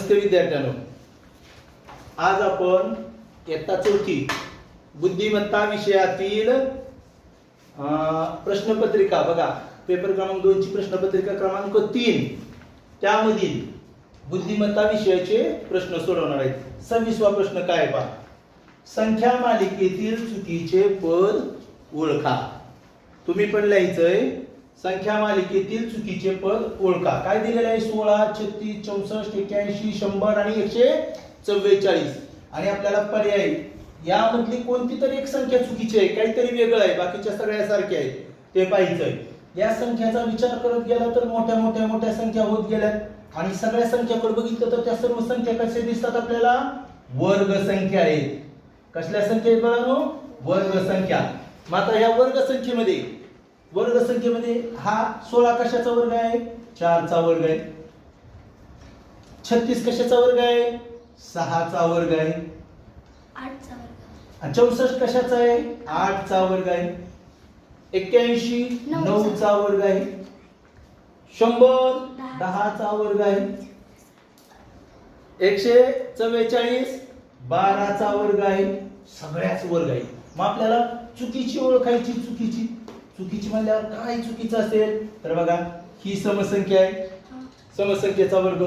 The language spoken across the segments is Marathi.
नमस्ते विद्यार्थ्यांनो, आज आपण इयत्ता चौथी बुद्धिमत्ता विषयातील प्रश्नपत्रिका बघा, पेपर क्रमांक 2 ची प्रश्नपत्रिका क्रमांक 3 त्यामधील बुद्धिमत्ता विषयाचे प्रश्न सोडवणार आहेत. 26वा प्रश्न काय आहे पहा. संख्या मालिकेतील चुकीचे पद ओळखा. तुम्ही पण लिहायचंय संख्या मालिकेतील चुकीचे पद ओळखा. काय दिलेलं आहे? 16, 36, 64, 81, 100 आणि 144. आणि आपल्याला पर्याय यामधली कोणती तरी एक संख्या चुकीची आहे, काहीतरी वेगळं आहे, बाकीच्या सगळ्या सारख्या आहेत ते पाहायचंय. या संख्याचा विचार करत गेला तर मोठ्या मोठ्या मोठ्या संख्या होत गेल्यात आणि सगळ्या संख्याकडे बघितलं तर त्या सर्व संख्या कशा दिसतात आपल्याला? वर्ग संख्या आहेत. कसल्या संख्या आहेत बाळांनो? वर्ग संख्या. मग आता ह्या वर्ग संख्येमध्ये हा 16 कशाचा वर्ग आहे? 4 चा वर्ग आहे. 36 कशाचा वर्ग आहे? 6 चा वर्ग आहे. 8 चा वर्ग. आणि 64 कशाचा आहे? 8 चा वर्ग आहे. 81 9 चा वर्ग आहे. 100 10 चा वर्ग आहे. 144 12 चा वर्ग आहे. सगळ्याच वर्ग आहे. मग आपल्याला चुकीची ओळखायची. चुकीची म्हणल्यावर काय चुकीचं असेल तर बघा, ही समसंख्या आहे, समसंख्येचा वर्ग.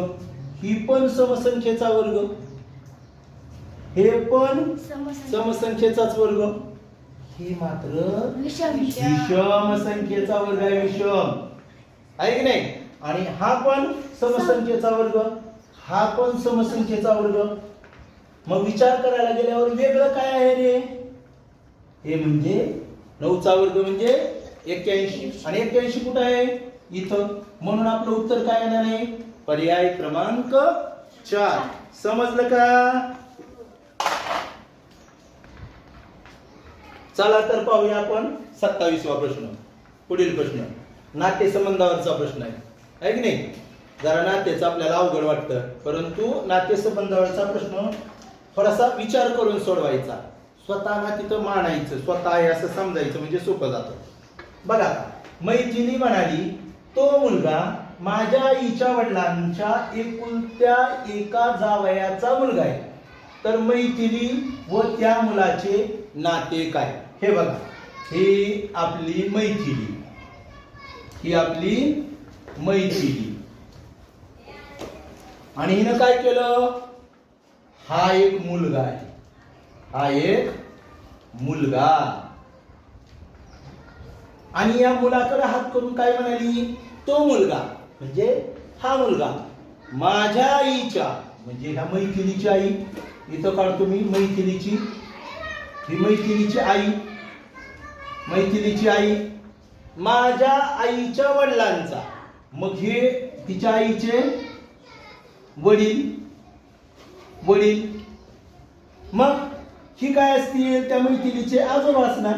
ही पण समसंख्येचा वर्ग, हे पण समसंख्येचाच वर्ग. हे मात्र विषम संख्येचा वर्ग आहे. विषम आहे की नाही? आणि हा पण समसंख्येचा वर्ग, हा पण समसंख्येचा वर्ग. मग विचार करायला गेल्यावर वेगळं काय आहे रे? हे म्हणजे 9 चा वर्ग म्हणजे 81 आणि 81 कुठं आहे? इथं. म्हणून आपलं उत्तर काय येणार आहे? पर्याय क्रमांक 4. समजलं का? चला तर पाहूया आपण 27वा प्रश्न. पुढील प्रश्न नातेसंबंधावरचा प्रश्न आहे की नाही? जरा नातेचं आपल्याला अवघड वाटतं, परंतु नातेसंबंधावरचा प्रश्न थोडासा विचार करून सोडवायचा. स्वतःला तिथं मानायचं, स्वतः आहे असं समजायचं म्हणजे सोपं जातं. बघा, मैथिली म्हणाली तो मुलगा माझ्या आईच्या वडिलांच्या एकुलत्या एका जावयाचा मुलगा आहे. तर मैथिली व त्या मुलाचे नाते काय? हे बघा, ही आपली मैथिली, ही आपली मैथिली. आणि हिनं काय केलं? हा एक मुलगा आहे, हा एक मुलगा. आणि या मुलाकडे हात करून काय म्हणाली? तो मुलगा म्हणजे हा मुलगा माझ्या आईच्या, म्हणजे ह्या मैथिलीची आई. इथं काढतो मी मैथिलीची, ही मैथिलीची आई, मैथिलीची आई माझ्या आईच्या वडिलांचा. मग हे तिच्या आईचे वडील, वडील. मग ही काय असतील? त्या मैथिलीचे आजोबा असणार,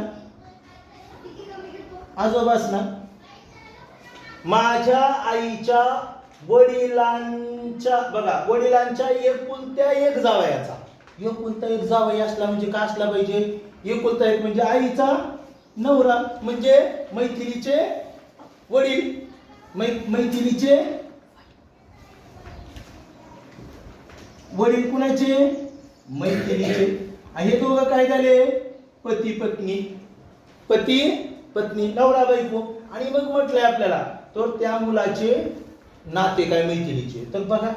आजोबा असणार. माझ्या आईच्या वडिलांच्या, बघा, वडिलांच्या एकुलत्या एक जावयाचा. एकुलता एक जावई असला म्हणजे काय असला पाहिजे? एकुलता एक म्हणजे आईचा नवरा, म्हणजे मैथिलीचे वडील, मैथिलीचे वडील. कुणाचे? मैथिलीचे. हे दोघं काय झाले? पती पत्नी, पती पत्नी, नवरा बायको. आणि मग म्हटलंय आपल्याला तर त्या मुलाचे नाते काय? मैथिलीचे. तर बघा,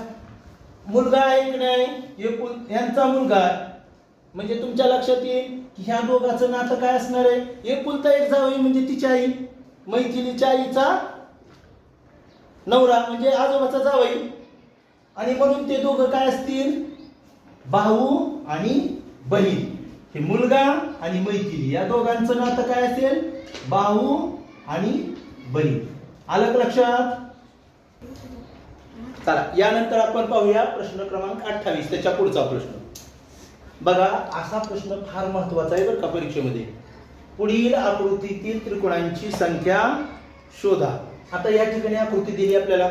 मुलगा आहे की नाही? यांचा मुलगा, म्हणजे तुमच्या लक्षात येईल की ह्या दोघांचं नातं काय असणार आहे? एकुलता एक जावई म्हणजे तिची आई, मैथिलीच्या आईचा नवरा म्हणजे आजोबाचा जावई. आणि म्हणून ते दोघं काय असतील? भाऊ आणि बहीण. हे मुलगा आणि मैथिली या दोघांचं नातं काय असेल? भाऊ आणि बहीण. आलं का लक्षात? चला, यानंतर आपण पाहूया प्रश्न क्रमांक 28, त्याच्या पुढचा प्रश्न. बघा, असा प्रश्न फार महत्वाचा आहे बरं का परीक्षेमध्ये. पुढील आकृतीतील त्रिकोणांची संख्या शोधा. आता या ठिकाणी आकृती दिली आपल्याला,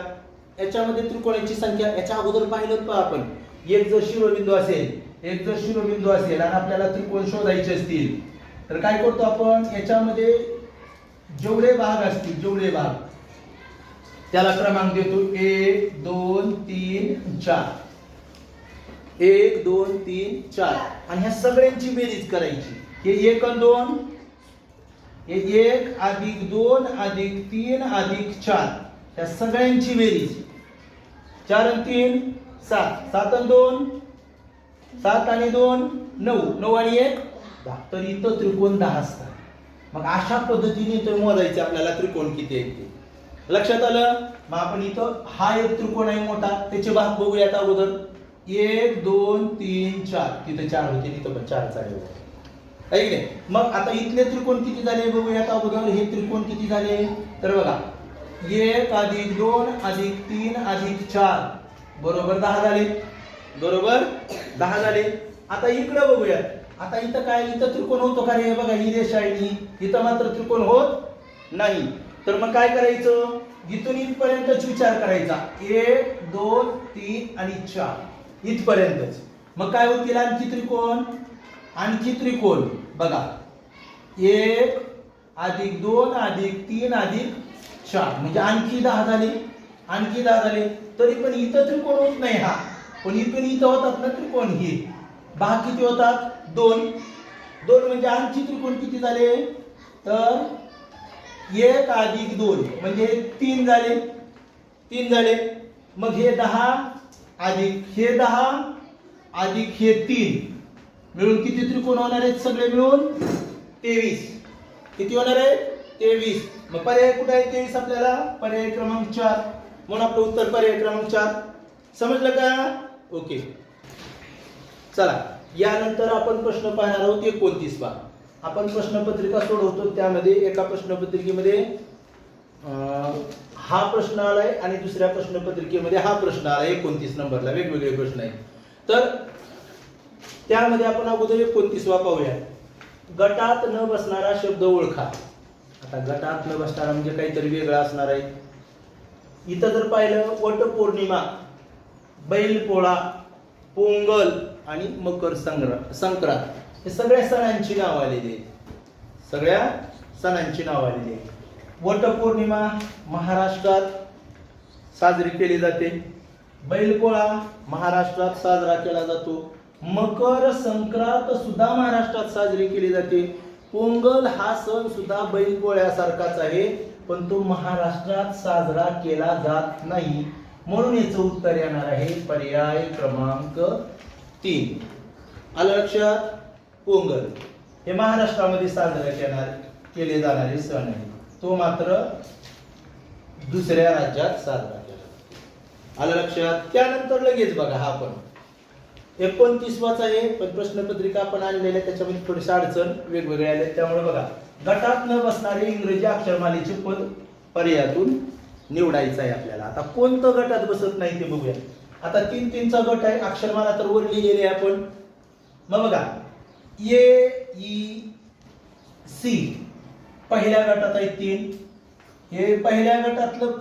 याच्यामध्ये त्रिकोणांची संख्या. याच्या अगोदर पाहिलं पहा आपण, एक जर शिरोबिंदू असेल, एक जर शिरोबिंदू असेल आणि आपल्याला त्रिकोण शोधायचे असतील तर काय करतो आपण? याच्यामध्ये जेवढे भाग असतील, जेवढे भाग, त्याला क्रमांक देतो 1 2 3 4. 1 2 3 4 आणि ह्या सगळ्यांची बेरीज करायची. हे 1 आणि 2, हे 1 अधिक 2 अधिक 3 अधिक 4 ह्या सगळ्यांची बेरीज. 4 आणि 3 7, 7 आणि 2 7 आणि 2 9, 9 आणि 1 10. तर इथं त्रिकोण 10 असतात. मग अशा पद्धतीने तो मोजायचे आपल्याला त्रिकोण किती आहेत ते. लक्षात आलं? मग आपण इथं हा एक त्रिकोण आहे मोठा, त्याचे भाग बघूयात अगोदर. 1 2 3 4 तिथे 4 होते, तिथं पण 4 आहे की नाही. मग आता इथले त्रिकोण किती झाले बघूयात अगोदर. हे त्रिकोण किती झाले तर बघा 1 अधिक 2 अधिक 3 अधिक 4 बरोबर 10 झाले. बरोबर 10 झाले. आता इकडे बघूयात. आता इथं काय, इथं त्रिकोण होतो का रे? बघा ही रेषा आहे, इथं मात्र त्रिकोण होत नाही. तर मग काय करायचं, इथून इथपर्यंतच विचार करायचा. 1 2 3 आणि 4 इथपर्यंतच. मग काय होतील आणखी त्रिकोण, आणखी त्रिकोण बघा 1 अधिक 2 अधिक 3 अधिक 4 म्हणजे आणखी 10 झाले. आणखी 10 झाले. तरी पण इथं त्रिकोण होत नाही हा, पण इथून इथं होतात ना त्रिकोण. हे भाग किती होतात 2 2 म्हणजे आणखी त्रिकोण किती झाले तर 1 अधिक 2 म्हणजे 3 झाले. 3 झाले. मग हे 10 अधिक हे 10 अधिक हे 3 मिळून किती त्रिकोण होणार आहेत? सगळे मिळून 23. किती होणार आहे? 23. मग पर्याय कुठे आहे? 23 आपल्याला पर्याय क्रमांक 4. म्हणून आपलं उत्तर पर्याय क्रमांक 4. समजलं का? ओके. चला यानंतर आपण प्रश्न पाहणार आहोत 29 वा. आपण प्रश्नपत्रिका सोडवतो, त्यामध्ये एका प्रश्नपत्रिकेमध्ये हा प्रश्न आलाय आणि दुसऱ्या प्रश्नपत्रिकेमध्ये हा प्रश्न आलाय. 29 नंबरला वेगवेगळे प्रश्न आहेत. तर त्यामध्ये आपण अगोदर 29 वा पाहूया. गटात न बसणारा शब्द ओळखा. आता गटात न बसणारा म्हणजे काहीतरी वेगळं असणार आहे. इथं जर पाहिलं वटपौर्णिमा, बैलपोळा, पोंगल आणि मकर संक्रांत हे सगळ्या सणांची नाव आलेली आहेत. सगळ्या सणांची नाव आलेली आहेत. वटपौर्णिमा महाराष्ट्रात साजरी केली जाते. बैलपोळा महाराष्ट्रात साजरा केला जातो. मकर संक्रांत सुद्धा महाराष्ट्रात साजरी केली जाते. पोंगल हा सण सुद्धा बैलपोळ्यासारखाच आहे, पण तो महाराष्ट्रात साजरा केला जात नाही. म्हणून याचं उत्तर येणार आहे पर्याय क्रमांक 3. आलं लक्षात? पोंगल हे महाराष्ट्रामध्ये साजरा केले जाणारे सण आहे, तो मात्र दुसऱ्या राज्यात साजरा केला. आलं लक्षात? त्यानंतर लगेच बघा हा पण 29 वाचा आहे, पण प्रश्नपत्रिका आपण आणलेल्या त्याच्यामध्ये थोडीशी अडचण वेगवेगळे आले. त्यामुळे बघा गटात न बसणारे इंग्रजी अक्षरमालेचे पद पर्यायातून निवडायचं आहे आपल्याला. आता कोणतं गटात बसत नाही ते बघूया. आता 3-3चा गट आहे. अक्षरमाला तर वर लिहिलेली आहे आपण. मग बघा ए ई सी पहिल्या गटात आहे 3. हे पहिल्या गटातलं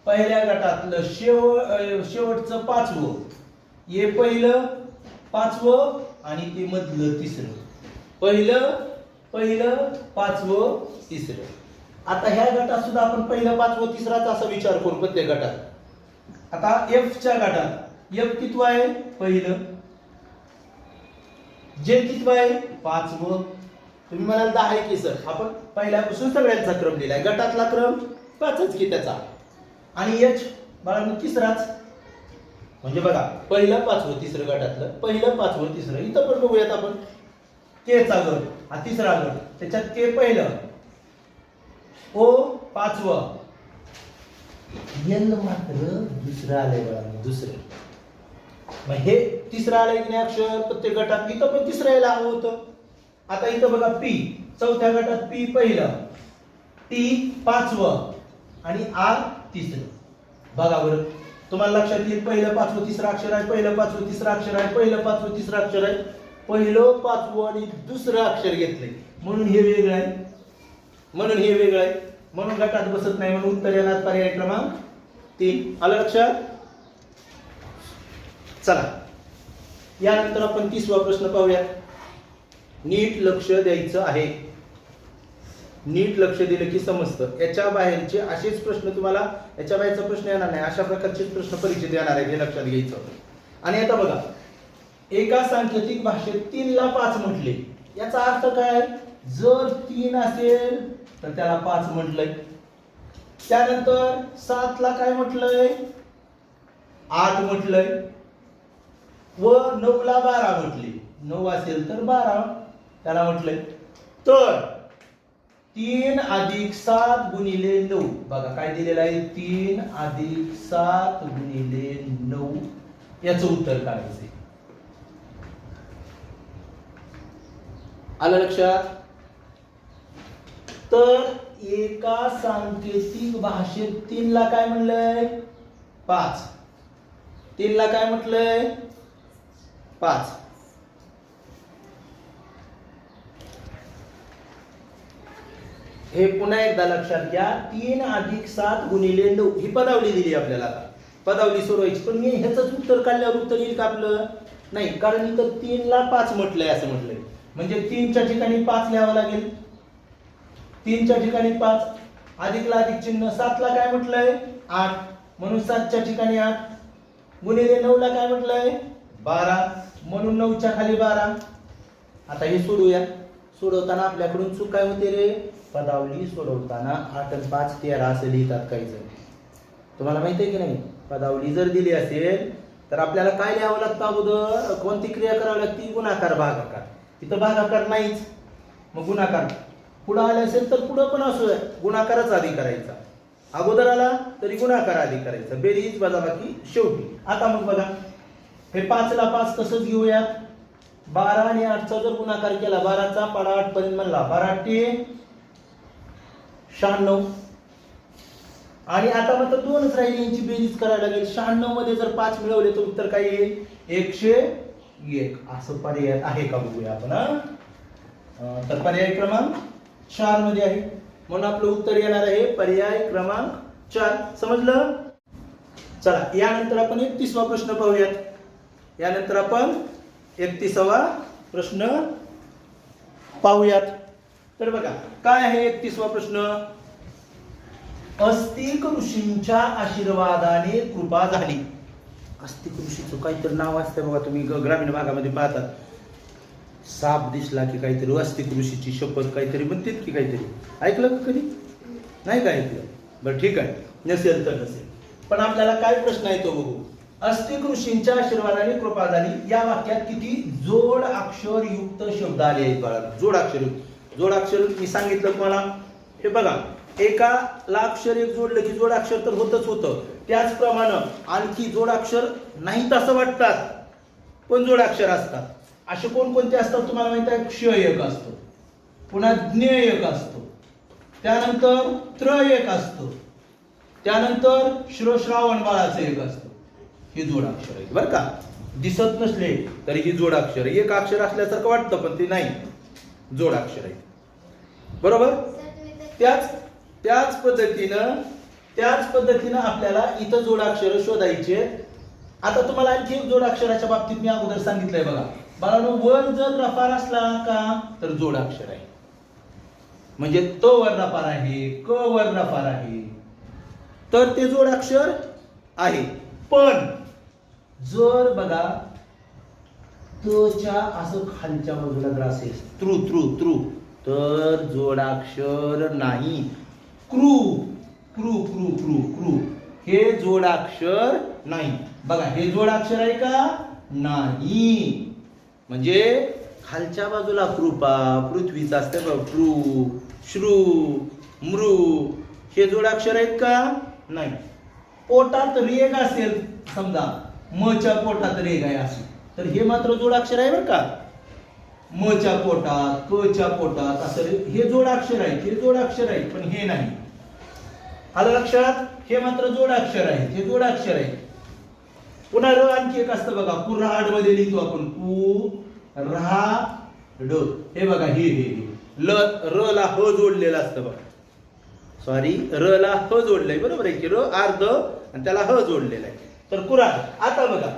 पहिल्या गटातलं शेवटचं 5वं. हे पहिलं 5वं आणि ते मधलं 3रं. पहिलं 5वं 3रं. आता ह्या गटात सुद्धा आपण पहिलं 5वं 3राच असा विचार करू प्रत्येक गटात. आता एफच्या गटात एफ कितवं आहे? पहिलं. जे कितवं आहे? 5वं. तुम्ही म्हणाल 10 आहे की सर, आपण पहिल्यापासून सगळ्यांचा क्रम दिलाय. गटातला क्रम 5च की त्याचा. आणि एच बाळांनो 3राच. म्हणजे बघा पहिलं 5वं 3रं गटातलं पहिलं 5वं 3रं. इथं पण बघूयात आपण. के चा गट हा 3रा गट, त्याच्यात के पहिलं, ओ 5वं, एल मात्र दुसरं आलंय बघा दुसरं. मग हे 3रं आलंय की नाही अक्षर प्रत्येक गटात. इथं पण 3रं यायला हवं होतं. आता इथं बघा पी चौथ्या गटात पी पहिलं, टी 5वं आणि आर 3रं. बघा बरं तुम्हाला लक्षात येईल. पहिलं 5वं 3रं अक्षर आहे, पहिलं 5वं 3रं अक्षर आहे, पहिलं 5वं 3रं अक्षर आहे, पहिलं 5वं आणि दुसरं अक्षर घेतलंय. म्हणून हे वेगळं आहे. म्हणून गटात बसत नाही. म्हणून उत्तर येणार पर्याय क्रमांक 3. आलं लक्षात? चला यानंतर आपण 30वा प्रश्न पाहूया. नीट लक्ष द्यायचं आहे. नीट लक्ष दिलं की समजतं. याच्या बाहेरचे असेच प्रश्न तुम्हाला, याच्या बाहेरचा प्रश्न येणार नाही. अशा प्रकारचे प्रश्न परीक्षेत येणार आहेत, हे लक्षात घ्यायचं. आणि आता बघा, एका सांकेतिक भाषेत 3 ला 5 म्हटले, याचा अर्थ काय? जर 3 असेल तर त्याला 5 म्हटलंय. त्यानंतर 7 ला काय म्हटलंय? 8 म्हटलंय. व 9 ला 12 म्हटले. 9 असेल तर 12 त्याला म्हटलंय. तर 3 अधिक 7 गुणिले 9, बघा काय दिलेलं आहे? 3 अधिक 7 गुणिले 9, याचं उत्तर काढायचंय. आलं लक्षात? तर एका सांकेतिक भाषेत 3 ला काय म्हणलंय? 5. 3 ला काय म्हटलंय? 5. हे पुन्हा एकदा लक्षात घ्या. 3 अधिक 7 गुणिले 9 ही पदावली दिली आपल्याला. आता पदावली सोडवायची, पण मी ह्याच उत्तर काढल्यावर उत्तर येईल का आपलं? नाही, कारण इथं 3 ला 5 म्हटलंय असं म्हटलंय, म्हणजे 3 च्या ठिकाणी 5 लिहावं लागेल. 3 च्या ठिकाणी 5, अधिकला अधिक चिन्ह. 7 ला काय म्हटलंय? 8, म्हणून 7 च्या ठिकाणी 8, गुणिले 9 ला काय म्हटलंय? 12, म्हणून 9 च्या खाली 12. आता हे सोडूया. सोडवताना आपल्याकडून चूक काय होते रे? पदावली सोडवताना 8 आणि 5 13 असं लिहितात काही जण. तुम्हाला माहिती आहे की नाही? पदावली जर दिली असेल तर आपल्याला काय लिहावं लागतं अगोदर? कोणती क्रिया करावी लागते? गुणाकार भागाकार. इथं भागाकार नाहीच, मग गुणाकार. पुढे आले असेल तर पुढे पण असू गुणाकारच आधी करायचा. अगोदर आला तरी गुणाकार आधी करायचा. बेरीज वजाबाकी शेवटी. आता मग बघा, हे 5 ला 5 तसंच घेऊया. 12 आणि 8 चा जर गुणाकार केला, 12 चा पाडा 8 पर्यंत म्हणला, 12 8 96. आणि आता मात्र 2च राहिली, यांची बेरीज करायला लागेल. 96 मध्ये जर 5 मिळवले तर उत्तर काय येईल? 101. असं पर्याय आहे का बघूया आपण. तर पर्याय क्रमांक 4 मध्ये आहे, म्हणून आपलं उत्तर येणार आहे पर्याय क्रमांक 4. समजलं? चला, यानंतर आपण 31वा प्रश्न पाहूयात. यानंतर आपण 31वा प्रश्न पाहूयात. तर बघा काय आहे 31वा प्रश्न. अस्तिक ऋषींच्या आशीर्वादाने कृपा झाली. अस्तिक ऋषीचं काहीतरी नाव असतं बघा, तुम्ही ग्रामीण भागामध्ये पाहतात. साप दिसला की काहीतरी अस्तिक ऋषीची शपथ काहीतरी म्हणतात की काहीतरी. ऐकलं का कधी? नाही का ऐकलं? बरं ठीक आहे, नसेल तर नसेल. पण आपल्याला काय प्रश्न आहे तो बघू. अस्तिक ऋषींच्या आशीर्वादाने कृपा झाली या वाक्यात किती जोड अक्षर युक्त शब्द आले आहेत बाळा? जोड अक्षर. जोड अक्षर मी सांगितलं तुम्हाला. हे बघा, एकाला अक्षर एक जोडलं की जोड अक्षर तर होतच होतं. त्याचप्रमाणे आणखी जोड अक्षर नाहीत असं वाटतात, पण जोड अक्षर असतात. असे कोणकोणते असतात तुम्हाला माहित आहे? क्ष एक असतो, पुन्हा ज्ञ एक असतो, त्यानंतर त्र एक असतो, त्यानंतर श्रोश्रावण बाळाचं एक असतं. हे जोड अक्षर आहे बरं का. दिसत नसले तरी ही जोड अक्षर. एक अक्षर असल्यासारखं वाटतं पण ते नाही, जोड अक्षर आहे. बरोबर? त्याच पद्धतीनं आपल्याला इथं जोडाक्षर शोधायचे. आता तुम्हाला आणखी एक जोडाक्षराच्या बाबतीत मी अगोदर सांगितलंय बघा. बाळांनो, वर जर रफार असला का तर जोडाक्षर आहे, म्हणजे त वर रफार आहे, क वर रफार आहे, तर ते जोडाक्षर आहे. पण जर बघा तच्या असं खालच्या बाजूला जर असेल त्रू त्रू त्रू, तर जोडाक्षर नाही. Crew crew crew crew crew हे जोडाक्षर नाही. बघा, हे जोडाक्षर आहे का? नाही. म्हणजे खालच्या बाजूला कृपा, पृथ्वीचं असते बघ, कृ श्रू मृ, हे जोडाक्षर आहेत का? नाही. पोटात रेग असेल समजा, मच्या पोटात रेग आहे असेल, तर हे मात्र जोडाक्षर आहे बरं का. मच्या पोटात, क च्या पोटात असं हे जोडाक्षर आहे. हे जोडाक्षर आहे, पण हे नाही. आलं लक्षात? हे मात्र जोडाक्षर आहे, हे जोडाक्षर आहे. पुन्हा र आणखी एक असतं बघा, कुऱ्हाड मध्ये लिहितो आपण कु रा ड. हे बघा, हे ल र ला ह जोडलेलं असतं बघा. सॉरी, र ला ह जोडलंय, बरोबर आहे की? र अर्ध आणि त्याला ह जोडलेलं आहे, तर कुऱ्हाड. आता बघा,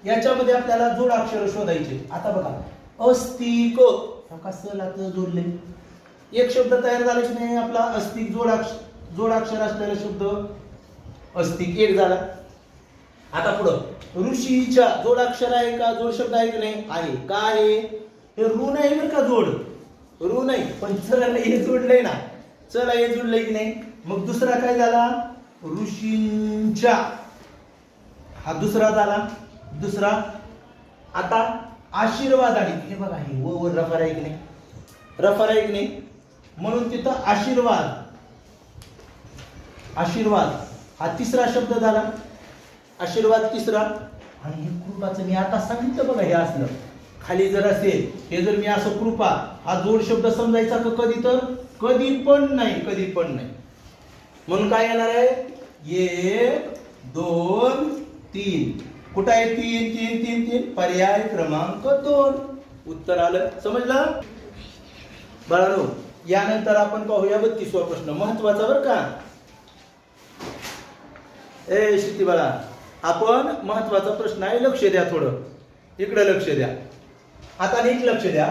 याच्यामध्ये आपल्याला जोडाक्षर शोधायचे. आता बघा, अस्तिक कसं जोडले, एक शब्द तयार झाला की नाही आपला? अस्तिक जोडाक्षर असलेला शब्द अस्तिक एक झाला. आता पुढं ऋषीच्या जोडाक्षर आहे का, जोड शब्द आहे की नाही, आहे. काय आहे हे? ऋण आहे बरं का, जोड ऋण आहे, पण चला हे जोडलंय ना, चला हे जोडलंय की नाही. मग दुसरा काय झाला, ऋषींच्या, हा दुसरा झाला. दुसरा आता आशीर्वाद आहे, हे बघा हे वर रफार आहे की नाही, रफार आहे की नाही, म्हणून तिथं आशीर्वाद, आशीर्वाद हा तिसरा शब्द झाला. आशीर्वाद तिसरा. आणि हे कृपाचं मी आता सांगितलं बघा, हे असलं खाली जर असेल, हे जर मी असं कृपा हा जोड शब्द समजायचा का कधी, तर कधी पण नाही, कधी पण नाही. म्हणून काय येणार आहे, 1 2 3. कुठं आहे 3 3 3 3, पर्याय क्रमांक 2. उत्तर आलं, समजलं बाळांनो. यानंतर आपण पाहूया 32वा प्रश्न, महत्वाचा बरं का. ए शिती बाळा, आपण महत्वाचा प्रश्न आहे, लक्ष द्या, थोडं इकडे लक्ष द्या. आता नीट लक्ष द्या.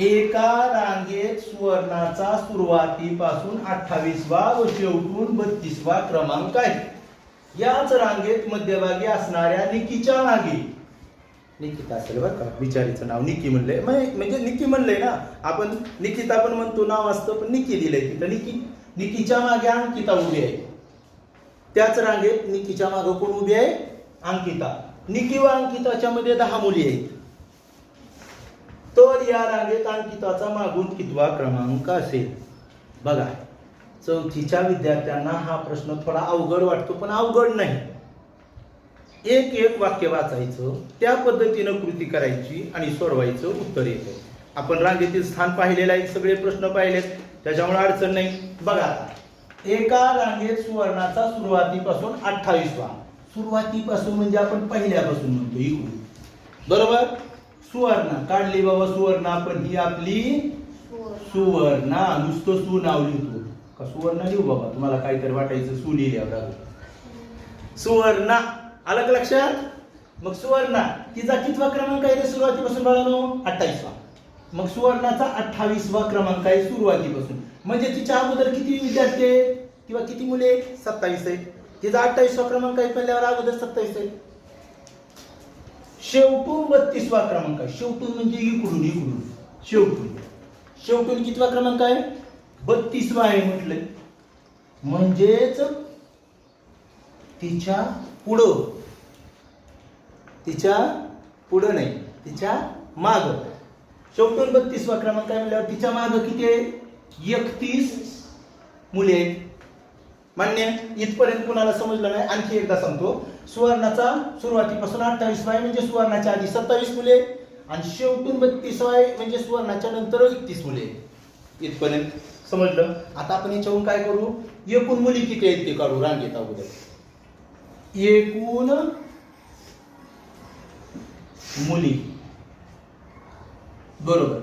एका रांगेत सुवर्णाचा सुरुवातीपासून 28वा व शेवटून 32वा क्रमांक आहे. याच रांगेत मध्यभागी असणाऱ्या निकीच्या मागे, निकिता असेल बरं का, बिचारीचं नाव निकी म्हणलंय, म्हणजे निकी म्हणलंय ना आपण, निकिता पण म्हणतो नाव असतं, पण निकी दिलंय तिथं. निकी, निकीच्या मागे अंकिता उभी आहे. त्याच रांगेत निकीच्या मागे कोण उभी आहे, अंकिता. निकी व अंकिताच्या मध्ये 10 मुली आहेत. तर या रांगेत अंकिताचा मागून कितवा क्रमांक असेल. बघा, चौथीच्या विद्यार्थ्यांना हा प्रश्न थोडा अवघड वाटतो, पण अवघड नाही. एक एक वाक्य वाचायचं, त्या पद्धतीनं कृती करायची आणि सोडवायचं, उत्तर येतं. आपण रांगेतील स्थान पाहिलेलं आहे, सगळे प्रश्न पाहिलेत, त्याच्यामुळे अडचण नाही. बघा आता, एका रांगेत सुवर्णाचा सुरुवातीपासून 28वा, सुरुवातीपासून म्हणजे आपण पहिल्यापासून म्हणतो इकडून, बरोबर. सुवर्ण काढली बाबा, सुवर्ण आपण, ही आपली सुवर्णा, नुसतं सु नाव लिहितो का, सुवर्ण लिहू बाबा, तुम्हाला काहीतरी वाटायचं सु लिहिल्यावर. सुवर्णा आलं का लक्षात. मग सुवर्णा तिचा कितवा क्रमांक आहे रे सुरुवातीपासून बाळांनो, 28वा. मग सुवर्णाचा 28वा क्रमांक आहे सुरुवातीपासून, म्हणजे तिच्या अगोदर किती विद्यार्थी आहेत किंवा किती मुले आहेत, 27 आहेत. तिचा 28वा क्रमांक आहे, पहिल्यावर अगोदर 27 आहे. शेवटून 32वा क्रमांक आहे, शेवटून म्हणजे इकडून इकडून, शेवटून, शेवटून कितवा क्रमांक आहे, 32वा आहे म्हटलंय. म्हणजेच तिच्या पुढं, तिच्या पुढं नाही, तिच्या माग. शेवटून 32वा क्रमांक आहे म्हणल्यावर तिच्या माग किती आहे, 31 मुले आहेत. मान्य. इथपर्यंत कुणाला समजलं नाही, आणखी एकदा सांगतो. सुवर्णाचा सुरुवातीपासून 28वा आहे, म्हणजे सुवर्णाच्या आधी 27 मुले, आणि शेवटून 32वा आहे, म्हणजे सुवर्णाच्या नंतर 31 मुले. इथपर्यंत समजलं. आता आपण याच्यावरून काय करू, एकूण मुली किती आहेत ते काढू रांगेत अगोदर. एकूण मुली, बरोबर.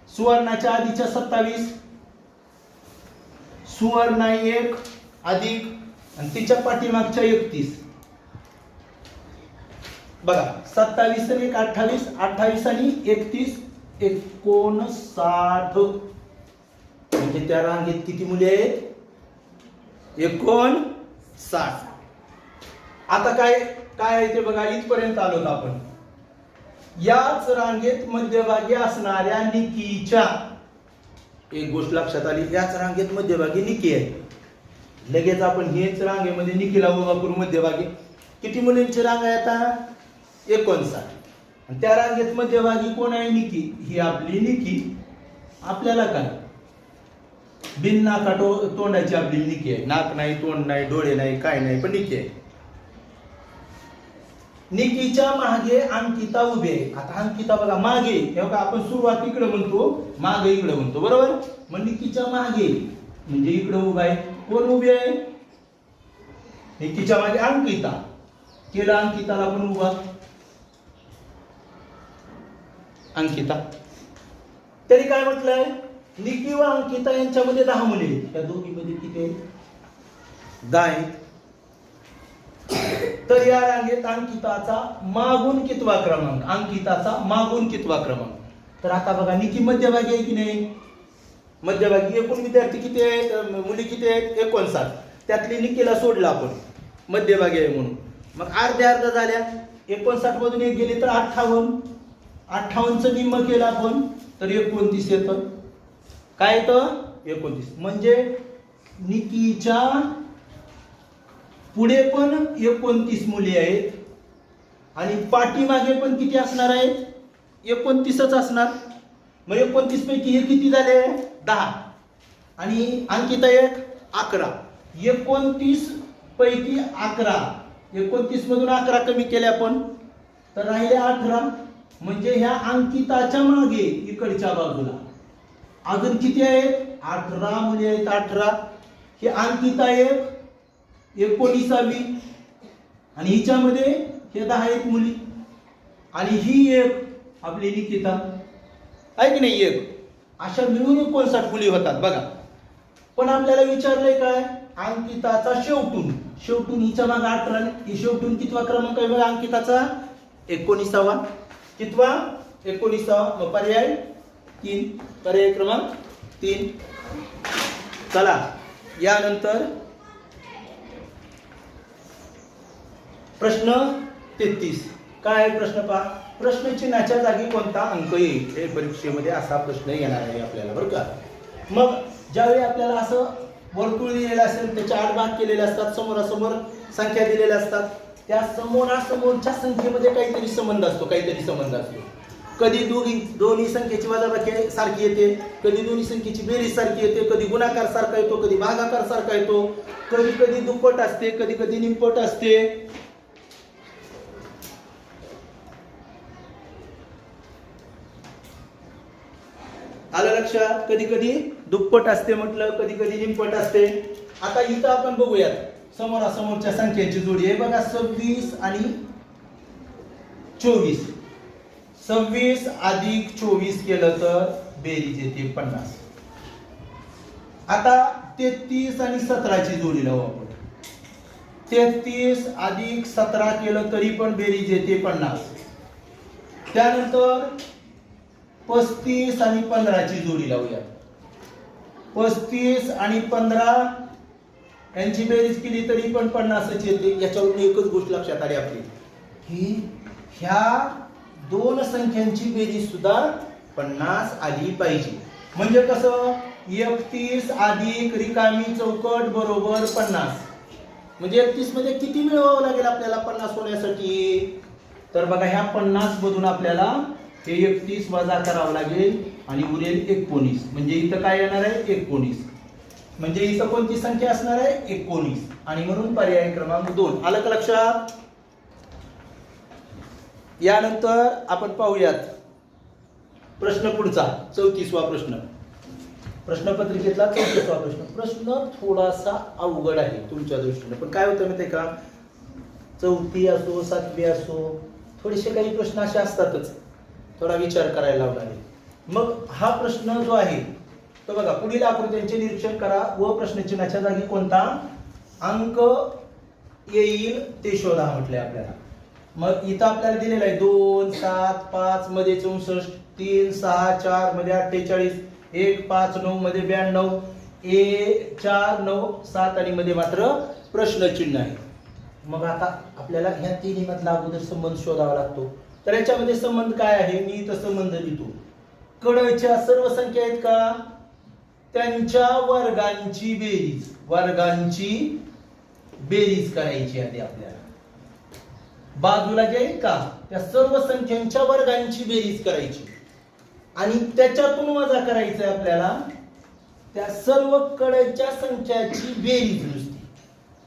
सुवर्णाच्या आधीच्या 27, सुवर्णा 1 अधिक आणि तिच्या पाठीमागच्या 31. बघा, 27 आणि 1 28, 28 आणि 31 59. म्हणजे त्या रांगेत किती मुले आहेत, 59. आता काय काय आहे ते बघा, इथपर्यंत आलोत आपण. याच रांगेत मध्यभागी असणाऱ्या निकीच्या, एक गोष्ट लक्षात आली, याच रांगेत मध्यभागी निकी आहे. लगेच आपण हेच रांगेमध्ये निकीला उभा करू मध्यभागी. किती मुलींची रांग आहे आता, 59. आणि त्या रांगेत मध्यभागी कोण आहे, निकी. ही आपली निकी. आपल्याला काय, बिन नाका तोंडाची आपली निकी आहे. नाक नाही, तोंड नाही, डोळे नाही, काय नाही, पण निकी आहे. निकीच्या मागे अंकिता उभे आहे. आता अंकिता बघा मागे, हे बघा आपण सुरुवात इकडे म्हणतो, मागे इकडे म्हणतो, बरोबर. मग निकीच्या मागे म्हणजे इकडे उभा आहे. कोण उभे आहे, निकीच्या मागे अंकिता. केला अंकिताला पण उभा, अंकिता. तरी काय म्हटलंय, निकी व अंकिता यांच्यामध्ये 10 मुले आहेत. त्या दोघीमध्ये किती आहेत, 10 आहेत. तर या रांगेत अंकिताचा मागून कितवा क्रमांक, अंकिताचा मागून कितवा क्रमांक. तर आता बघा, निकी मध्यभागी आहे की नाही, मध्यभागी. एकूण विद्यार्थी किती आहेत, मुली किती आहेत, 59. त्यातली निकीला सोडला आपण, मध्यभागी आहे म्हणून. मग अर्ध्या अर्ध्या झाल्या. 59 मधून एक गेली तर 58. 58चं निम्म केलं आपण तर 29 येतं. काय येतं? 29. म्हणजे निकीच्या पुढे पण 29 मुली आहेत आणि पाठीमागे पण किती असणार आहेत? 29च असणार. मग 29 पैकी हे किती झाले? 10. आणि अंकिता एक 11. 29 पैकी 11. 29 मधून 11 कमी केले आपण तर राहिले 18. म्हणजे ह्या अंकिताच्या मागे इकडच्या बाजूला अजून किती आहेत? 18 मुली आहेत. 18. ही अंकिता एक 19वी आणि हिच्यामध्ये हे 10 आहेत मुली आणि ही एक आपली निकिता आहे की नाही एक. अशा मिळून 59 मुली होतात बघा. पण आपल्याला विचारलंय काय? अंकिताचा शेवटून हिच्या मागे 18 ही शेवटून कितवा क्रमांक आहे बघा अंकिताचा? 19वा. कितवा? 19वा. मग पर्याय 3. पर्याय क्रमांक 3. चला यानंतर प्रश्न 33. काय आहे प्रश्न पहा. प्रश्न चिन्हाच्या जागी कोणता अंक येईल? हे परीक्षेमध्ये असा प्रश्न येणार आहे आपल्याला बरं का. मग ज्यावेळी आपल्याला असं वर्तुळ दिलेलं असेल त्याचे 8 भाग केलेले असतात, समोरासमोर संख्या दिलेल्या असतात, त्या समोरासमोरच्या संख्येमध्ये काहीतरी संबंध असतो. कधी दोन्ही संख्येची वजाबाकी सारखी येते, कधी दोन्ही संख्येची बेरीज सारखी येते, कधी गुणाकार सारखा येतो, कधी भागाकार सारखा येतो, कधी कधी दुप्पट असते, कधी कधी निमपट असते. आलं लक्षात? कधी कधी दुप्पट असते म्हटलं, कधी कधी निमपट असते. आता इथं आपण बघूयात समोरासमोरच्या संख्येची जोडी आहे बघा. 26 आणि 24. 26 अधिक 24 केलं तर बेरीज येते 50. आता 33 आणि 17ची जोडी लावू आपण. 33 अधिक 17 केलं तरी पण बेरीज येते 50. त्यानंतर 35 आणि 15ची जोडी लावूया. 35 आणि 15 यांची बेरीज केली तरी पण 50च येते. याच्यावरून एकच गोष्ट लक्षात आली आपली की ह्या दोन संख्यांची बेरीज सुद्धा 50 आली पाहिजे. म्हणजे कसं? 31 अधिक रिकामी चौकट बरोबर 50. म्हणजे 31 मध्ये किती मिळवावं लागेल आपल्याला 50 होण्यासाठी? तर बघा ह्या 50 मधून आपल्याला हे 31 वजा करावं लागेल आणि उरेल 19. म्हणजे इथं काय येणार आहे? 19. म्हणजे इथं कोणती संख्या असणार आहे? 19. आणि म्हणून पर्याय क्रमांक 2. आलं का लक्षात? यानंतर आपण पाहूयात प्रश्न पुढचा 34वा प्रश्न. प्रश्नपत्रिकेतला 34वा प्रश्न. प्रश्न थोडासा अवघड आहे तुमच्या दृष्टीने, पण काय होतं माहिती आहे का? 4थी असो 7वी असो थोडेसे काही प्रश्न असे असतातच, थोडा विचार करायला लावला आहे. मग हा प्रश्न जो आहे तो बघा, पुढील आकृत्यांचे निरीक्षण करा व प्रश्नचिन्हाच्या जागी कोणता अंक येईल ते शोधा म्हटले आपल्याला. मग इथं आपल्याला दिलेलं आहे 2 7 5 मध्ये 64, 3 6 4 मध्ये 48, 1 5 9 मध्ये 92, 4 9 7 आणि मध्ये मात्र प्रश्नचिन्ह आहे. मग आता आपल्याला ह्या तिन्ही मधला अगोदर संबंध शोधावा लागतो. तर याच्यामध्ये संबंध काय आहे? मी इथं संबंध लिहितो. कडच्या सर्व संख्या आहेत का त्यांच्या वर्गांची बेरीज करायची आधी आपल्याला. बाजूला जे आहेत का त्या सर्व संख्यांच्या वर्गांची बेरीज करायची आणि त्याच्यातून वजा करायचं आहे आपल्याला त्या सर्व कडच्या संख्याची बेरीज नुसती.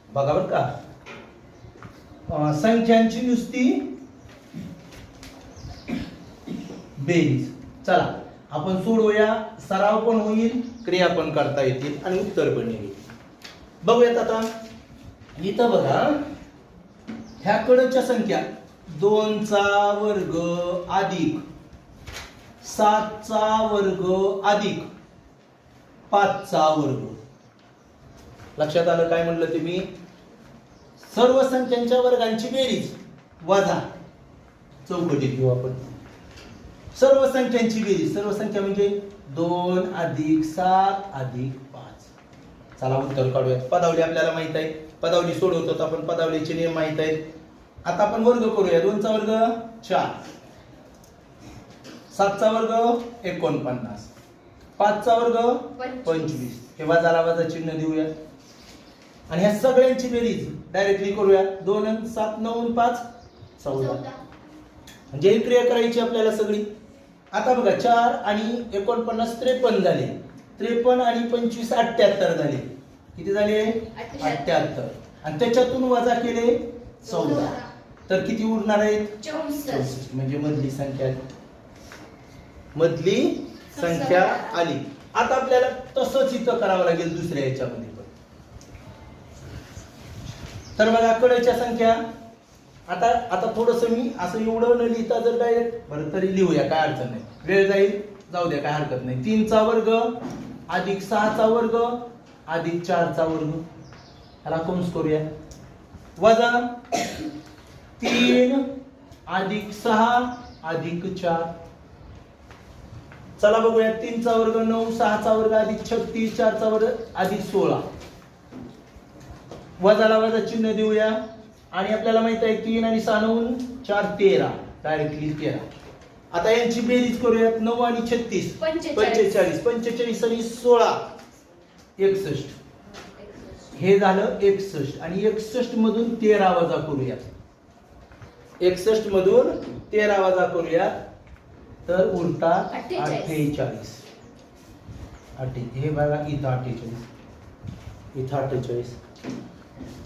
बघा बरं का, संख्यांची नुसती बेरीज. चला आपण सोडवूया, सराव पण होईल, क्रिया पण करता येतील आणि उत्तर पण येईल. बघूयात आता. इथं बघा ह्या कडच्या संख्या 2चा वर्ग अधिक 7चा वर्ग अधिक 5चा वर्ग. लक्षात आलं काय म्हणलं ते मी? सर्व संख्यांच्या वर्गांची बेरीज वजा चौकटीत घेऊ आपण. सर्व संख्यांची बेरीज, सर्व संख्या म्हणजे 2 अधिक 7 अधिक 5. चला उत्तर काढूयात. पदावली आपल्याला माहित आहे, पदावली सोडवतो आपण, पदावलीचे नियम माहित आहेत. आता आपण वर्ग करूया. 2 चा वर्ग 4, 7 चा वर्ग 49, 5 चा वर्ग 25. हे वजाला वजा चिन्ह देऊया आणि ह्या सगळ्यांची बेरीज डायरेक्टली करूया. 2 आणि 7 9 आणि 5 14. म्हणजे ही क्रिया करायची आपल्याला सगळी. आता बघा 4 आणि 49 53 झाले, 53 आणि 25 78 झाले. किती झाले? 78. आणि त्याच्यातून वजा केले 14, तर किती उरणार आहेत? 64. म्हणजे मधली संख्या आली. मधली संख्या आली. आता आपल्याला तसंच इथं करावं लागेल दुसऱ्या याच्यामध्ये पण. तर बघा कडेच्या संख्या आता थोडस मी असं एवढं न लिहिता जर डायरेक्ट बरं तरी लिहूया, काय अडचण नाही, वेळ जाईल जाऊ द्या, काय हरकत नाही. 3 चा वर्ग अधिक 6 चा वर्ग अधिक 4 चा वर्ग, ह्याला कंस करूया. वजा 3 अधिक 6 अधिक 4. चला बघूया. 3 चा वर्ग 9, 6 चा वर्ग अधिक 36, 4 चा वर्ग अधिक 16. वजाला वजा चिन्ह देऊया आणि आपल्याला माहित आहे 3 आणि 6 9 4 13, डायरेक्टली 13. आता यांची बेरीज करूयात. 9 आणि 36 45, 45 आणि 16 61. हे झालं 61 आणि 61 मधून 13 वजा करूयात. 61 मधून 13 वजा करूयात तर उरतात 48. हे बघा इथं 48, इथं 48.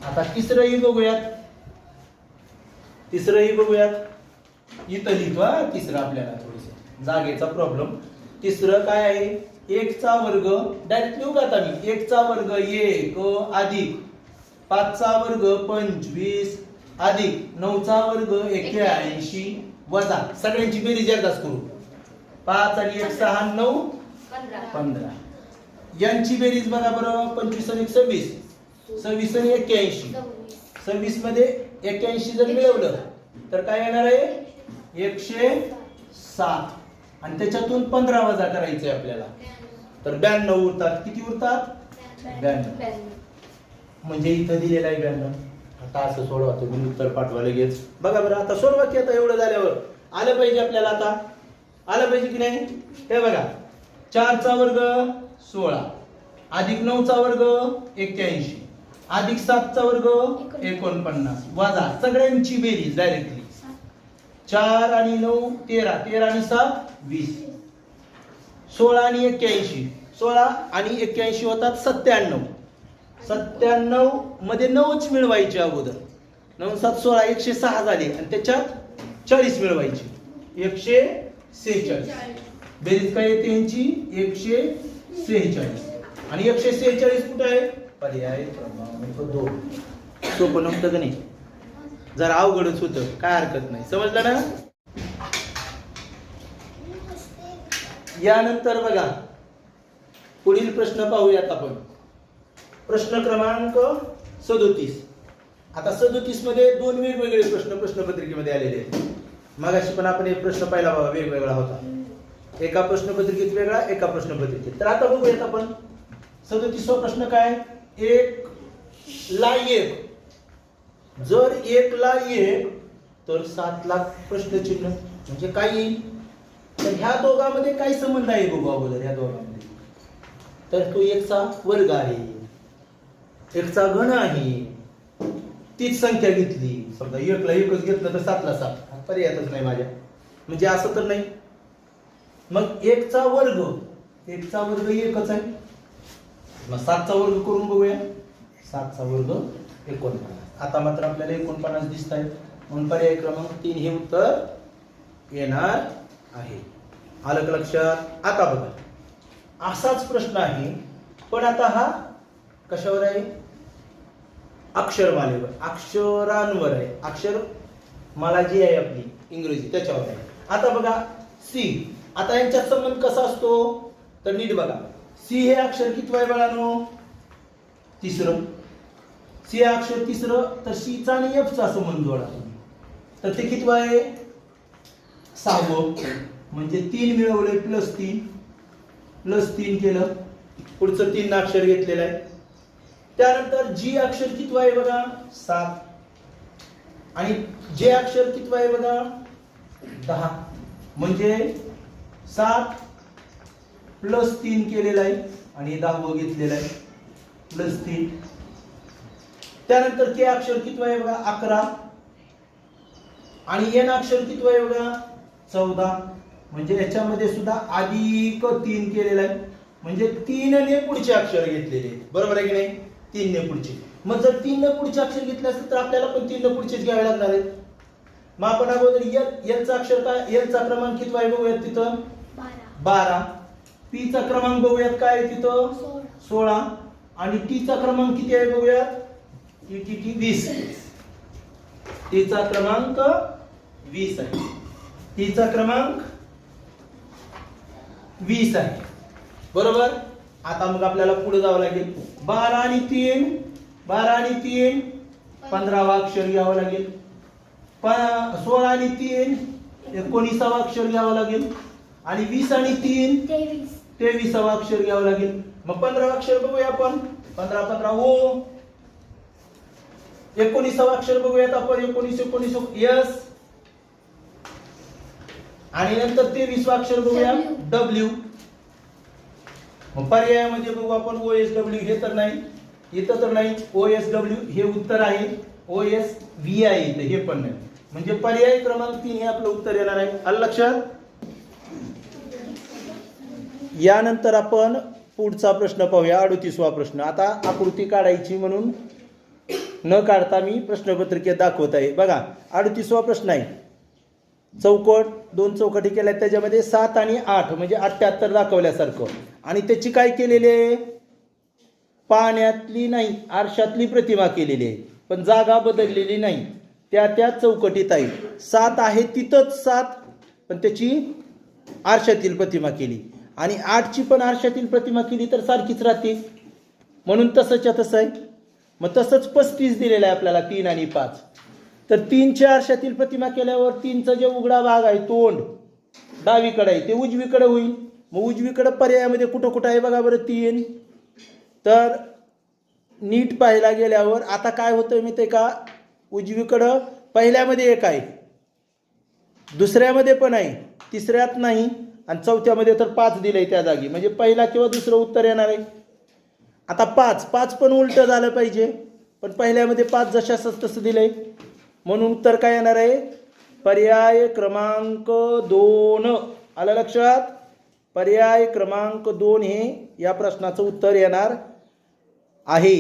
आता तिसरंही बघूयात. इथं लिहितो हा तिसरं, आपल्याला थोडस जागेचा प्रॉब्लेम. तिसरं काय आहे? 1 चा वर्ग डायरेक्ट लिहू का आता मी? 1 चा वर्ग 1 अधिक 5 चा वर्ग 25 अधिक 9 चा वर्ग 81 वजा सगळ्यांची बेरीज एकदाच करू. 5 आणि 1 6 9 15. यांची बेरीज बघा बरं. 25 आणि 26 26 आणि 81. 26 मध्ये 81 जर मिळवलं तर काय येणार आहे? 107. आणि त्याच्यातून 15 वजा करायचे आपल्याला तर 92 उरतात. किती उरतात? 92. म्हणजे इथं दिलेला आहे 92. आता असं सोडवा तुम्ही, उत्तर पाठवा लगेच. बघा बरं आता सोडवा की. आता एवढं झाल्यावर आलं पाहिजे आपल्याला. आता आलं पाहिजे की नाही? हे बघा 4 चा वर्ग 16 अधिक 9 चा वर्ग 81 अधिक 7 चा वर्ग 49 वजा सगळ्यांची बेरीज डायरेक्टली. 4 आणि 9 13, 13 आणि 7 20, 16 आणि 81, 16 आणि 81 होतात 97. 97 मध्ये 9च मिळवायचे अगोदर. 9 7 16 106 झाले आणि त्याच्यात 40 मिळवायचे. 146. बेरीज काय येते यांची? 146. आणि 146 कुठे आहे? पर्याय क्रमांक 2. सोपं नव्हतं का नाही? जरा अवघडच होतं, काय हरकत नाही. समजलं ना? यानंतर बघा पुढील प्रश्न पाहूयात आपण. प्रश्न क्रमांक 37. आता 37 मध्ये 2 वेगवेगळे प्रश्न प्रश्नपत्रिकेमध्ये आलेले आहेत. मगाशी पण आपण एक प्रश्न पाहिला बघा, वेगवेगळा होता. एका प्रश्नपत्रिकेत वेगळा, एका प्रश्नपत्रिकेत. तर आता बघूयात आपण 37वा प्रश्न काय? 1 ला 1. जर 1 ला 1 तर 7 ला प्रश्नचिन्ह. म्हणजे काय येईल? तर ह्या दोघांमध्ये काय संबंध आहे बघू अगोदर. ह्या दोघांमध्ये तर तो 1 चा वर्ग आहे, 1 चा घन आहे. तीच संख्या घेतली. समजा 1 ला 1च घेतलं तर 7 ला 7. पर्यायच नाही माझ्या. म्हणजे असं तर नाही. मग 1 चा वर्ग 1च आहे. मग 7 चा वर्ग करून बघूया. 7 चा वर्ग 49. आता मात्र आपल्याला 49 दिसत आहेत. म्हणून पर्याय क्रमांक 3 हे उत्तर येणार आहे. आलं का लक्षात? आता बघा असाच प्रश्न आहे, पण आता हा कशावर आहे? अक्षरमालेवर, अक्षरांवर आहे. अक्षर मला जी आहे आपली इंग्रजी त्याच्यावर आहे. आता बघा सी. आता यांच्यात संबंध कसा असतो तर नीट बघा. सी हे अक्षर किती आहे बाळांनो? तिसरं. सी हे अक्षर तिसरं. तर सी चा आणि एफ चा संबंध जोडा तुम्ही. तर ते किती आहे? 6वं. म्हणजे 3 मिळवले +3 केलं. पुढचं 3 अक्षर घेतलेलं आहे. त्यानंतर जी अक्षर कितवा आहे बघा 7 आणि जे अक्षर कितवा आहे बघा 10 म्हणजे 7 प्लस 3 केलेला आहे आणि 10 घेतलेला आहे प्लस 3. त्यानंतर के अक्षर कितवा आहे बघा 11 आणि एन अक्षर कितवा आहे बघा 14 म्हणजे याच्यामध्ये सुद्धा अधिक 3 केलेला आहे म्हणजे 3 ने पुढचे अक्षर घेतलेले आहेत. बरोबर आहे की नाही 3 ने पुढचे. मग जर 3 ने पुढचे अक्षर घेतले असेल तर आपल्याला पण 3 ने पुढचेच घ्यावे लागणार आहेत. मग आपण अगोदर एल चा अक्षर काय एल चा क्रमांक कितवा आहे बघूयात तिथं 12. पी चा क्रमांक बघूयात काय आहे तिथं 16 आणि टी चा क्रमांक किती आहे बघूयात टी 20. टी चा क्रमांक 20 आहे. टी चा क्रमांक 20 आहे. बरोबर. आता मग आपल्याला पुढे जावं लागेल 12 आणि 3 15वा अक्षर घ्यावं लागेल. 16 आणि 3 19वा अक्षर घ्यावं लागेल आणि 20 आणि 3 23वा अक्षर घ्यावं लागेल. मग 15वा अक्षर बघूया आपण 15 ओ. 19वा अक्षर बघूयात आपण 19 यस आणि नंतर 23वा अक्षर बघूया डब्ल्यू. मग पर्यायामध्ये बघू आपण OSW हे तर नाही इथं तर नाही OSW हे उत्तर आहे OSV आहे इथं हे पण नाही म्हणजे पर्याय क्रमांक 3 हे आपलं उत्तर येणार आहे. आलं लक्षात. यानंतर आपण पुढचा प्रश्न पाहूया 38वा प्रश्न. आता आकृती काढायची म्हणून न काढता मी प्रश्नपत्रिकेत दाखवत आहे. बघा 38वा प्रश्न आहे. चौकट 2 चौकटी केल्या त्याच्यामध्ये 7 आणि 8 म्हणजे 78 दाखवल्यासारखं आणि त्याची काय केलेली आहे पाण्यातली नाही आरशातली प्रतिमा केलेली आहे पण जागा बदललेली नाही. त्या चौकटीत आहे 7 आहे तिथंच 7 पण त्याची आरशातील प्रतिमा केली आणि 8 ची पण आरशातील प्रतिमा केली तर सारखीच राहते म्हणून तसंच्या तसं आहे. मग तसंच 35 दिलेलं आहे आपल्याला 3 आणि 5 तर 3च्या आरशातील प्रतिमा केल्यावर 3चा जे उघडा भाग आहे तोंड डावीकडे आहे ते उजवीकडे होईल. मग उजवीकडे पर्यायामध्ये कुठं कुठं आहे बघा बरं 3 तर नीट पाहायला गेल्यावर आता काय होतं मी ते का उजवीकडं पहिल्यामध्ये 1 आहे दुसऱ्यामध्ये पण आहे तिसऱ्यात नाही आणि चौथ्यामध्ये तर 5 दिलंय त्या जागी म्हणजे पहिला किंवा दुसरं उत्तर येणार आहे. आता 5 पण उलट झालं पाहिजे पण पहिल्यामध्ये 5 जशाच तसं दिलंय म्हणून उत्तर काय येणार आहे पर्याय क्रमांक 2. आलं लक्षात. पर्याय क्रमांक 2 हे या प्रश्नाचं उत्तर येणार आहे.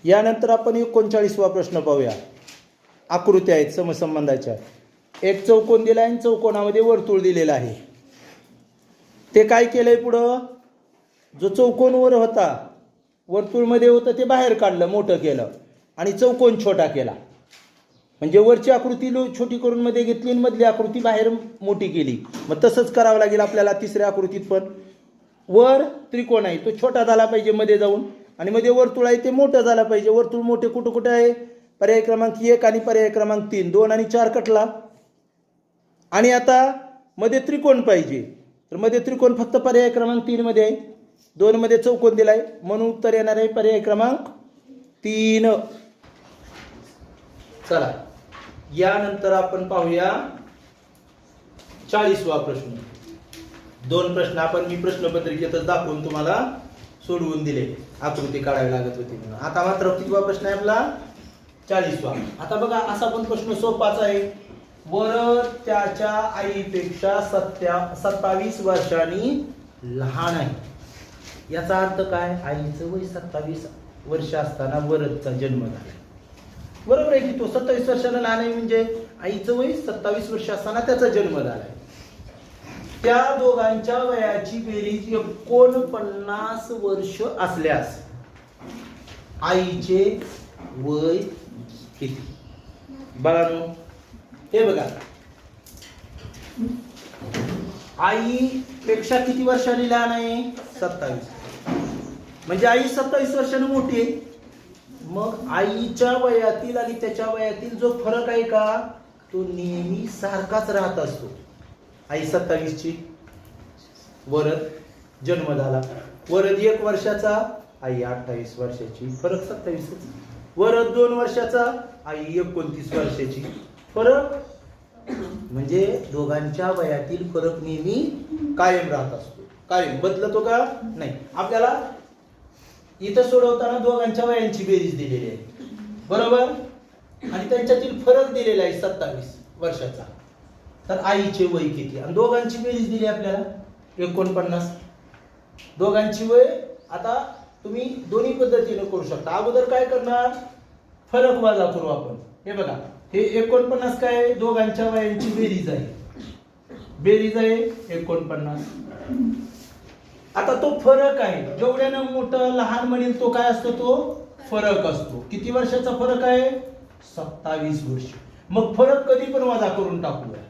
यानंतर आपण 39वा प्रश्न पाहूया. आकृत्या आहेत समसंबंधाच्या. एक चौकोन दिला आहे आणि चौकोनामध्ये वर्तुळ दिलेलं आहे. ते काय केलंय पुढं जो चौकोन वर होता वर्तुळमध्ये होतं ते बाहेर काढलं मोठं केलं आणि चौकोन छोटा केला म्हणजे वरची आकृती छोटी करून मध्ये घेतली आणि मधली आकृती बाहेर मोठी केली. मग तसंच करावं लागेल आपल्याला तिसऱ्या आकृतीत पण. वर त्रिकोण आहे तो छोटा झाला पाहिजे मध्ये जाऊन आणि मध्ये वर्तुळ आहे ते मोठं झालं पाहिजे. वर्तुळ मोठे कुठं कुठे आहे पर्याय क्रमांक 1 आणि पर्याय क्रमांक 3 2 आणि 4 कटला आणि आता मध्ये त्रिकोण पाहिजे तर मध्ये त्रिकोण फक्त पर्याय क्रमांक 3 मध्ये आहे 2 मध्ये चौकोन दिलाय म्हणून उत्तर येणार आहे पर्याय क्रमांक 3. चला यानंतर आपण पाहूया 40वा प्रश्न. 2 प्रश्न आपण मी प्रश्नपत्रिकेतच दाखवून तुम्हाला सोडवून दिले आकृती काढावी लागत होती म्हणून. आता मात्र कितवा प्रश्न आहे आपला 40वा. आता बघा असा पण प्रश्न सोपाच आहे. वर त्याच्या आईपेक्षा 27 वर्षांनी लहान आहे. याचा अर्थ काय आईचं वय 27 वर्ष असताना वरदचा जन्म झाला. बरोबर आहे की तो 27 वर्षांना लहान आहे म्हणजे आईचं वय 27 वर्ष असताना त्याचा जन्म झालाय. त्या दोघांच्या वयाची बेरीज 49 वर्ष असल्यास आईचे वय किती. बघा हे बघा आई पेक्षा किती वर्षांनी लहान आहे 27 म्हणजे आई 27 वर्षांनी मोठी आहे. मग आईच्या वयातील आणि त्याच्या वयातील जो फरक आहे का तो नेहमी सारखाच राहत असतो. आई 27 ची वरद जन्म झाला. वरद 1 वर्षाचा आई 28 वर्षाची, फरक 27. वरद 2 वर्षाचा, आई 29 वर्षाची, फरक म्हणजे दोघांच्या वयातील फरक नेहमी कायम राहत असतो. कायम बदलतो का नाही. आपल्याला इथं सोडवताना दोघांच्या वयांची बेरीज दिलेली आहे, बरोबर, आणि त्यांच्यातील फरक दिलेला आहे 27 वर्षाचा. तर आईचे वय किती आणि दोघांची बेरीज दिली आपल्याला 49. दोघांची वय आता तुम्ही दोन्ही पद्धतीने करू शकता. अगोदर काय करणार, फरक वजा करू आपण. हे बघा, हे 49 काय आहे, दोघांच्या वयांची बेरीज आहे. बेरीज आहे 49. आता तो फरक आहे, जेवढ्यानं मोठं लहान म्हणेल तो काय असतो, तो फरक असतो. किती वर्षाचा फरक आहे, 27 वर्ष. मग फरक कधी पण वजा करून टाकूया,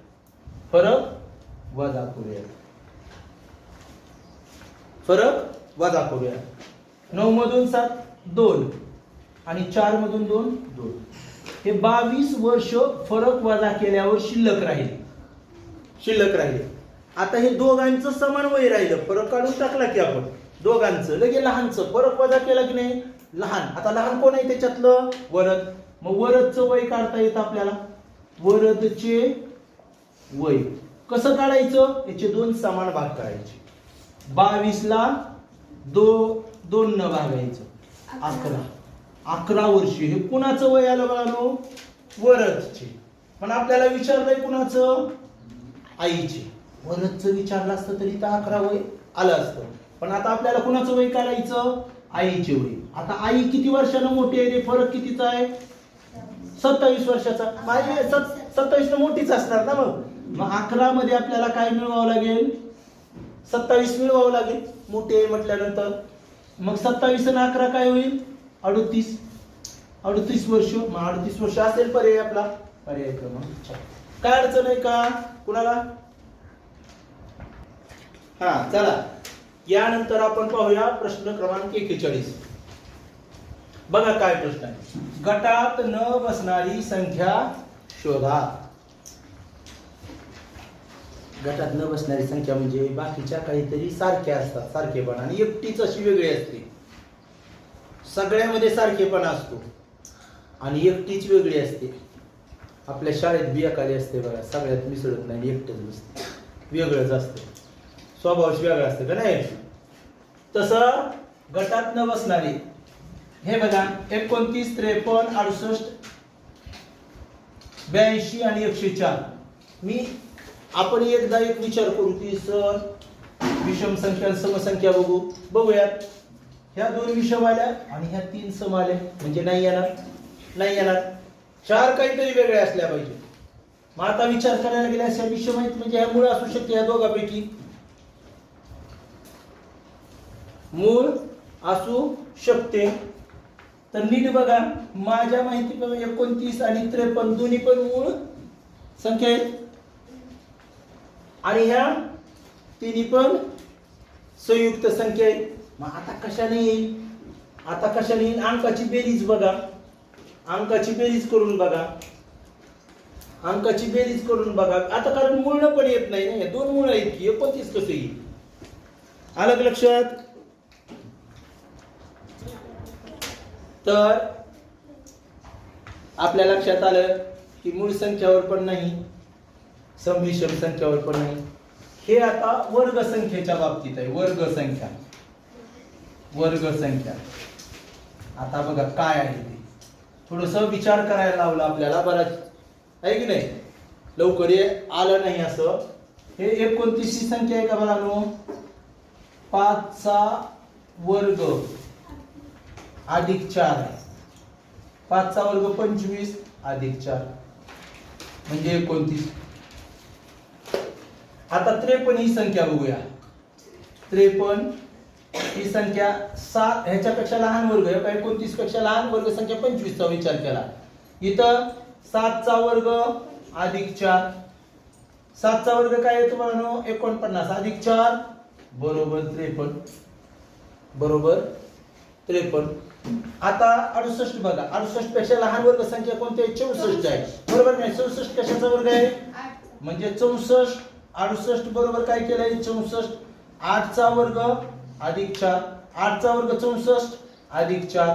फरक वजा करूया, फरक वजा करूया. 9 मधून 7 2 आणि 4 मधून 2 2. हे 22 वर्ष फरक वजा केल्यावर शिल्लक राहील, शिल्लक राहिले. आता हे दोघांचं समान वय राहिलं, फरक काढून टाकला की आपण दोघांचं, लगे लहानचं फरक वजा केला की नाही, लहान. आता लहान कोण आहे त्याच्यातलं, वरद. मग वरदचं वय काढता येतं आपल्याला. वरदचे वय कसं काढायचं, याचे 2 समान भाग करायचे. 22 ला 2 न भागायचं, 11. 11 वर्ष हे कुणाचं वय आलं बघा, वरदचे. पण आपल्याला विचारलंय कुणाचं, आईचे. वरदचं विचारलं असतं तरी तर 11 वय आलं असतं. पण आता आपल्याला कुणाचं वय काढायचं, आईचे वय. आता आई किती वर्षानं मोठी आहे, फरक कितीचा आहे, 27 वर्षाचा. आई 27 मोठीच असणार ना. मग 11 मध्ये आपल्याला काय मिळवावं लागेल, 27 मिळवावं लागेल, मोठी आहे म्हटल्यानंतर. मग 27 आणि 11 काय होईल, 38. 38 वर्ष. मग 38 वर्ष असेल पर्याय आपला, पर्याय क्रमांक 4. काय अडचण आहे का कुणाला. हा चला, यानंतर आपण पाहूया प्रश्न क्रमांक 41. बघा काय प्रश्न आहे, गटात न बसणारी संख्या शोधा. गटात न बसणारी संख्या म्हणजे बाकीच्या काहीतरी सारख्या असतात, सारखेपणा, आणि एकटीच अशी वेगळी असते. सगळ्यामध्ये सारखेपणा असतो आणि एकटीच वेगळी असते. आपल्या शाळेत बी एखादी असते बघा, सगळ्यात मिसळत नाही, एकटंच बसते, वेगळंच असतं, स्वभावच वेगळा असतं का नाही. तसं गटात न बसणारी, हे बघा 29 53 68 82 आणि 104. आपण एकदा एक विचार करू की सर विषम संख्या समसंख्या बघूयात. ह्या 2 विषम आल्या आणि ह्या 3 सम आल्या, म्हणजे नाही येणार, नाही येणार. 4 काहीतरी वेगळ्या असल्या पाहिजे. मग आता विचार करायला गेल्या अशा विषम आहेत म्हणजे ह्या मूळ असू शकते, ह्या दोघांपैकी मूळ असू शकते. तर नीट बघा, माझ्या माहितीप्रमाणे 29 आणि 53 दोन्ही पण मूळ संख्या आहेत आणि ह्या तिन्ही पण संयुक्त संख्या आहेत. मग आता कशाने येईल, आता कशाने येईल, अंकाची बेरीज बघा, अंकाची बेरीज करून बघा, अंकाची बेरीज करून बघा. आता कारण मूळ पण येत नाही ना, 2 मूळ आहेत की 29 कसं येईल, आलं का लक्षात. तर आपल्या लक्षात आलं की मूळ संख्यावर पण नाही, समविषम संख्यावर पण नाही. हे आता वर्ग संख्येच्या बाबतीत आहे, वर्ग संख्या, वर्ग संख्या. आता बघा काय आहे ते, थोडस विचार करायला लावला आपल्याला बराच, आहे की नाही, लवकर आलं नाही असं. हे 29 ची संख्या आहे का बघा नो, 5 चा वर्ग अधिक 4 आहे. 5 चा वर्ग 25 अधिक 4 म्हणजे 29. आता 53 ही संख्या बघूया. 53 ही संख्या 7 ह्याच्यापेक्षा लहान वर्ग आहे, 29 पेक्षा लहान वर्ग संख्या 25 चा विचार केला. इथं 7 चा वर्ग अधिक 4, 7 चा वर्ग काय येतो बघा, 49 अधिक 4 बरोबर 53, बरोबर 53. आता 68 बघा, 68 पेक्षा लहान वर्ग संख्या कोणती आहे, 64 आहे, बरोबर नाही. 64 कशाचा वर्ग आहे, म्हणजे 64. 68 बरोबर काय केलंय, 64. 8 चा वर्ग अधिक 4 8चा वर्ग 64 अधिक 4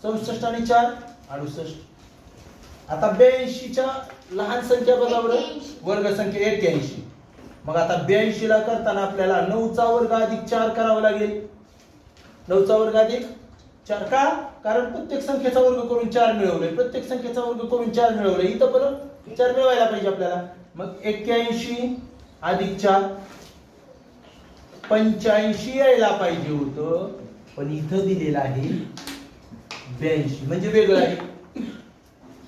64 आणि 4 68. आता 82च्या लहान संख्या बघा बरं, 81. वर्ग संख्या 81. मग आता 82 ला करताना आपल्याला 9चा वर्ग अधिक 4 करावा लागेल. 9चा वर्ग अधिक 4 का? कारण प्रत्येक संख्येचा वर्ग करून 4 मिळवले, प्रत्येक संख्येचा वर्ग करून 4 मिळवले, इथं पण 4 मिळवायला पाहिजे आपल्याला. मग 81 अधिक 4 85 यायला पाहिजे होतं, पण इथं दिलेलं आहे 82 म्हणजे वेगळं आहे.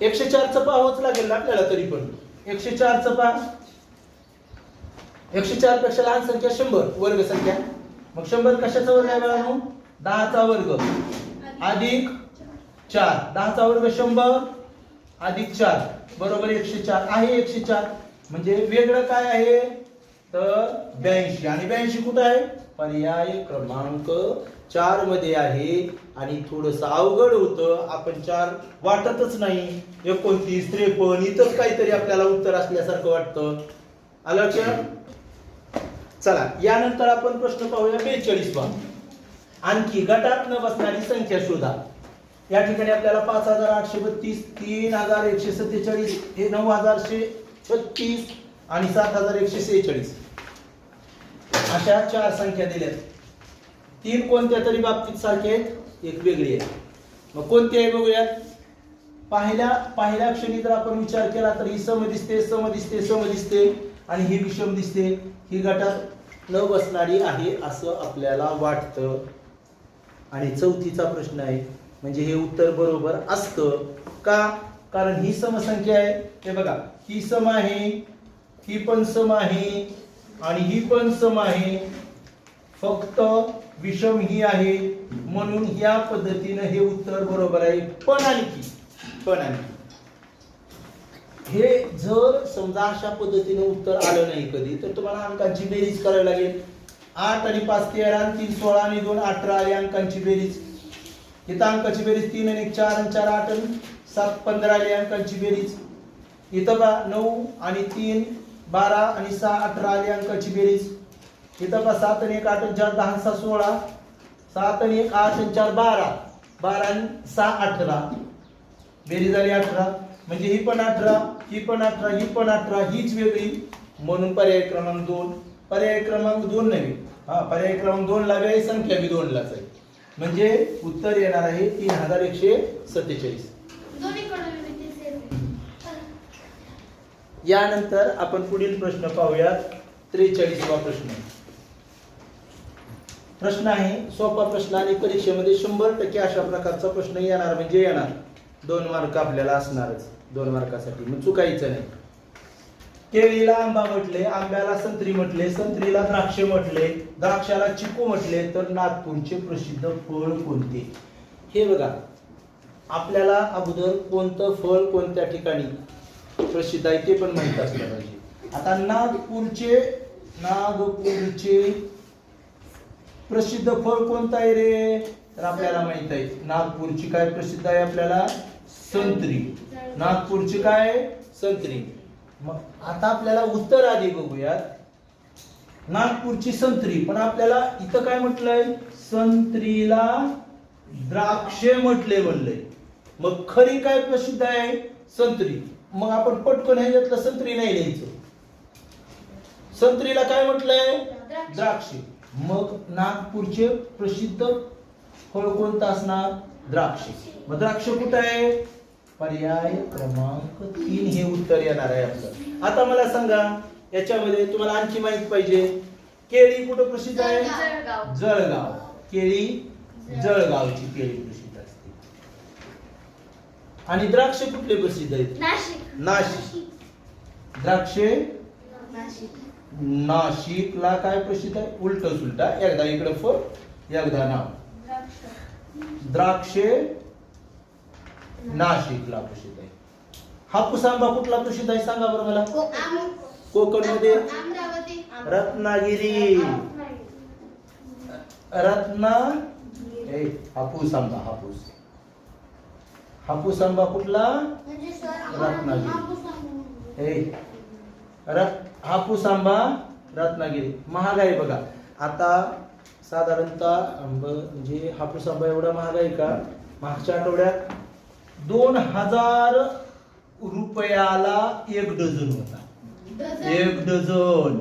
104चं पाहावंच लागेल ना आपल्याला, तरी पण 104चं पहा. 104 पेक्षा लहान संख्या 100 वर्ग संख्या. मग 100 कशाचा वर्ग आहे बघा? 10चा वर्ग अधिक 4. 10चा वर्ग 100 अधिक 4 बरोबर 104 आहे. 104 म्हणजे वेगळं काय आहे तर 82. आणि 82 कुठं आहे? पर्याय क्रमांक 4 मध्ये आहे. आणि थोडस अवघड होतं, आपण 4 वाटतच नाही, 29 53 इथंच काहीतरी आपल्याला उत्तर असल्यासारखं वाटतं. आलं लक्षात? चला यानंतर आपण प्रश्न पाहूया 42 वा. आणखी गटात न बसणारी संख्या शोधा. या ठिकाणी आपल्याला 5832, 3147, हे 9136 आणि 7146 अशा 4 संख्या दिल्यात. 3 कोणत्या तरी बाबतीत सारखे आहेत, एक वेगळी आहे. मग कोणती आहे बघूयात. पहिल्या क्षणी जर आपण विचार केला तर ही सम दिसते, सम दिसते, सम दिसते आणि ही विषम दिसते. ही गटात न बसणारी आहे असं आपल्याला वाटतं. आणि चौथीचा प्रश्न आहे, म्हणजे हे उत्तर बरोबर असतं का? कारण ही समसंख्या आहे. हे बघा, ही सम आहे, ही पण सम आहे आणि ही पण सम आहे, फक्त विषम ही आहे, म्हणून या पद्धतीने हे उत्तर बरोबर आहे. पण आणखी हे जर समजा अशा पद्धतीने उत्तर आलं नाही कधी, तर तुम्हाला अंकांची बेरीज करावी लागेल. 8 आणि 5 13 आणि 3 16 आणि 2 18 आली अंकांची बेरीज. इथं अंकाची बेरीज 3 आणि 1 4 आणि 4 8 आणि 7 15 आली अंकांची बेरीज. इथं बा 9 आणि 3 12 आणि 6 18 आली अंकाची बेरीज. इथं बा 7 आणि 1 8 आणि 4 10 आणि 6 16, 7 आणि 1 8 आणि 4 12, 12 आणि 6 18, बेरीज झाली 18. म्हणजे ही पण 18, ही पण 18, ही पण 18, हीच वेगळी, म्हणून पर्याय क्रमांक 2. पर्याय क्रमांक 2 नव्हे, पर्याय क्रमांक 2 ला वेळी संख्या बी 2 लाच आहे. म्हणजे उत्तर येणार आहे 3147. यानंतर आपण पुढील प्रश्न पाहूयात. 43 वा प्रश्न. प्रश्न आहे सोपा प्रश्न आणि परीक्षेमध्ये 100% अशा प्रकारचा प्रश्न येणार म्हणजे येणार. 2 मार्क आपल्याला असणारच 2 मार्कासाठी, मग चुकायचं नाही. केळीला आंबा म्हटले, आंब्याला संत्री म्हटले, संत्रीला द्राक्ष म्हटले, द्राक्षाला चिकू म्हटले, तर नागपूरचे प्रसिद्ध फळ कोणते? हे बघा, आपल्याला अगोदर कोणतं फळ कोणत्या ठिकाणी प्रसिद्ध आहे ते पण माहित असलं पाहिजे. आता नागपूरचे प्रसिद्ध फळ कोणतं आहे रे? तर आपल्याला माहित आहे नागपूरची काय प्रसिद्ध आहे आपल्याला? संत्री. नागपूरची काय? संत्री. मग आता आपल्याला उत्तर आधी बघूयात. नागपूरची संत्री, पण आपल्याला इथं काय म्हटलंय? संत्रीला द्राक्षे म्हणलंय. मग खरी काय प्रसिद्ध आहे? संत्री. मग आपण पटकन ह्याच्यातलं संत्री नाही लिहायचं. संत्रीला काय म्हटलंय? द्राक्षे. मग नागपूरचे प्रसिद्ध फळ कोणतं असणार? द्राक्षे. मग द्राक्ष कुठं आहे? पर्याय क्रमांक 3 हे उत्तर येणार आहे आपलं. आता मला सांगा, याच्यामध्ये तुम्हाला आणखी माहित पाहिजे, केळी कुठं प्रसिद्ध आहे? जळगाव. केळी जळगावची केळी प्रसिद्ध असते. आणि द्राक्ष कुठले प्रसिद्ध आहेत? नाशिक. द्राक्षे नाशिकला काय प्रसिद्ध आहे? उलट सुलटा, एकदा इकडे फळ एकदा नाव. द्राक्षे नाशिकला प्रसिद्ध आहे. हापूस आंबा कुठला प्रसिद्ध आहे सांगा बरं मला? कोकण मध्ये रत्नागिरी. हापूस आंबा, हापूस आंबा कुठला? रत्नागिरी. हापूस आंबा रत्नागिरी. महाग आहे बघा. आता साधारणतः म्हणजे हापूस आंबा एवढा महाग आहे का, मागच्या आठवड्यात 2000 रुपयाला 1 डझन होता. 1 डझन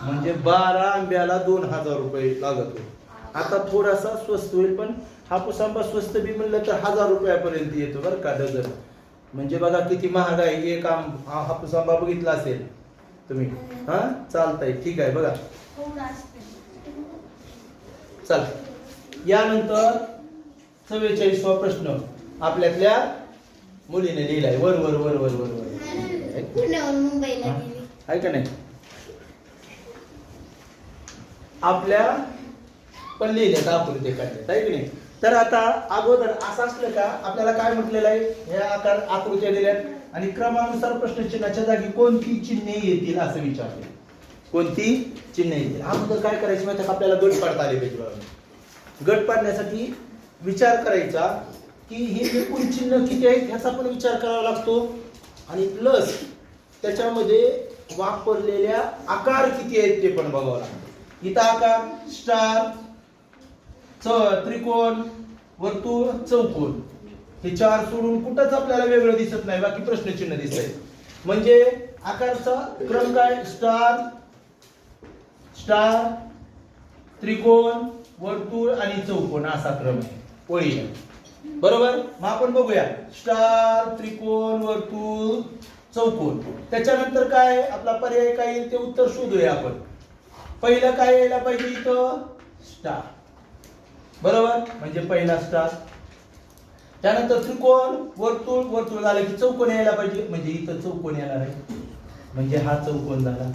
म्हणजे 12 आंब्याला 2000 रुपये लागत होते. आता थोडासा स्वस्त होईल, पण हापूस आंबा स्वस्त बी म्हणलं तर 1000 रुपयापर्यंत येतो बरं का डझन. म्हणजे बघा किती महाग आहे. एक हापूस आंबा बघितला असेल तुम्ही. हा चालतंय, ठीक आहे. बघा चल, यानंतर 44वा प्रश्न आपल्यातल्या मुलीने लिहिलाय. वर वर वर वर वर वर पुण्याहून मुंबईला गेली. आहे का नाही? आपल्या पण लिहिल्यात आकृती काढल्यात, आहे की नाही? तर आता अगोदर असं असलं का आपल्याला काय म्हटलेलं आहे, ह्या आकृत्या दिल्यात आणि क्रमानुसार प्रश्नचिन्हाच्या जागी कोणती चिन्हे येतील असं विचारले. कोणती चिन्हे येतील. अगोदर काय करायचं माहिती का, आपल्याला गट पाडता आले पाहिजे बघा. गट पाडण्यासाठी विचार करायचा की हे एकूण चिन्ह किती आहेत ह्याचा पण विचार करावा लागतो, आणि प्लस त्याच्यामध्ये वापरलेल्या आकार किती आहेत ते पण बघावं लागतं. इथं आकार स्टार, त्रिकोण, वर्तुळ, चौकोन हे 4 सोडून कुठंच आपल्याला वेगळं दिसत नाही, बाकी प्रश्नचिन्ह दिसतंय. म्हणजे आकारचा क्रम काय, स्टार, स्टार, त्रिकोण, वर्तुळ आणि चौकोन असा क्रम आहे ओळीला. बरोबर. मग आपण बघूया स्टार, त्रिकोण, वर्तुळ, चौकोन. त्याच्यानंतर काय आपला पर्याय काय येईल ते उत्तर शोधूया आपण. पहिलं काय यायला पाहिजे इथं, स्टार. बरोबर, म्हणजे पहिला स्टार. त्यानंतर त्रिकोण, वर्तुळ, वर्तुळ झालं की चौकोन यायला पाहिजे, म्हणजे इथं चौकोन येणार आहे, म्हणजे हा चौकोन झाला.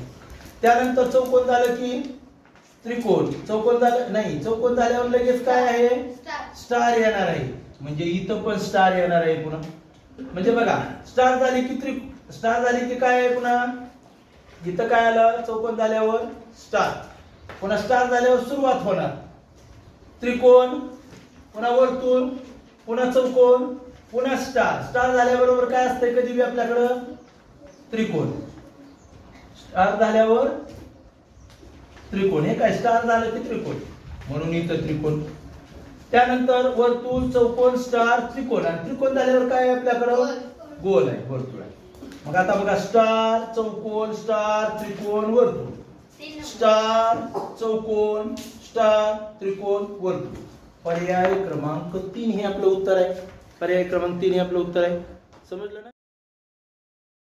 त्यानंतर चौकोन झालं की त्रिकोण, चौकोन झालं नाही, चौकोन झाल्यावर लगेच काय आहे, स्टार येणार आहे, म्हणजे इथं पण स्टार येणार आहे पुन्हा. म्हणजे बघा स्टार झाली की स्टार झाली की काय आहे पुन्हा, इथं काय आलं, चौकोन झाल्यावर स्टार, पुन्हा स्टार झाल्यावर सुरुवात होणार त्रिकोण, पुन्हा वर्तुळ, पुन्हा चौकोन, पुन्हा स्टार. स्टार झाल्याबरोबर काय असतंय कधी बी आपल्याकडं, त्रिकोण. स्टार झाल्यावर त्रिकोण, हे काय स्टार झालं की त्रिकोण, म्हणून इथं त्रिकोण. त्यानंतर वर्तुळ, चौकोन, स्टार, त्रिकोण, आणि त्रिकोण झाल्यावर काय आहे आपल्याकडं, गोल आहे, वर्तुळ आहे. मग आता बघा स्टार, चौकोन, स्टार, त्रिकोण, वर्तुळ, स्टार, चौकोन, स्टार, त्रिकोण, वर्तुळ. पर्याय क्रमांक 3 हे आपलं उत्तर आहे. पर्याय क्रमांक 3 हे आपलं उत्तर आहे. समजलं ना?